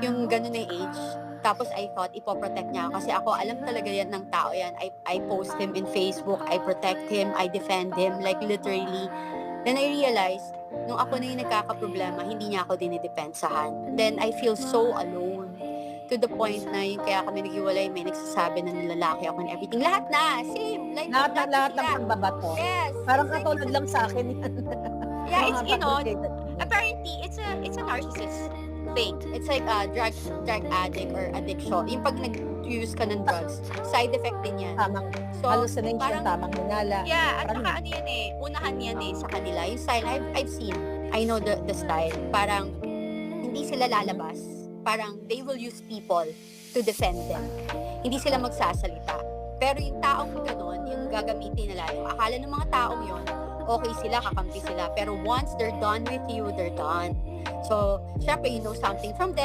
yung ganun na age. Tapos I thought, ipoprotect niya ako. Kasi ako, alam talaga yan ng tao yan. I post him in Facebook, I protect him, I defend him, like literally. Then I realized, nung ako na yung nagkakaproblema, hindi niya ako dinidepensahan. Then I feel so alone. To the point na yung kaya kami naghiwalay, may nagsasabi na nilalaki ako and everything. Lahat na, same. Like, Lahat ng pagbabato. Yes. Parang It's like, katulad lang sa akin yan. yeah, it's, Mga you know, fabricated. apparently, it's a narcissist thing. It's like a drug addict or addiction. Yung pag nag-use ka ng drugs, side effect din yan. Tamang So, hallucination, parang- tamang hinala. Yeah, at Parang- saka ano yan eh, unahan yan eh sa kanila. Yung style, I've seen, I know the style. Parang, hindi sila lalabas. Parang, they will use people to defend them. Hindi sila magsasalita. Pero yung taong ganun, yung gagamitin nila, yung akala ng mga taong yon, okay sila, kakampi sila. Pero once they're done with you, they're done. So, syempre, you know something from them,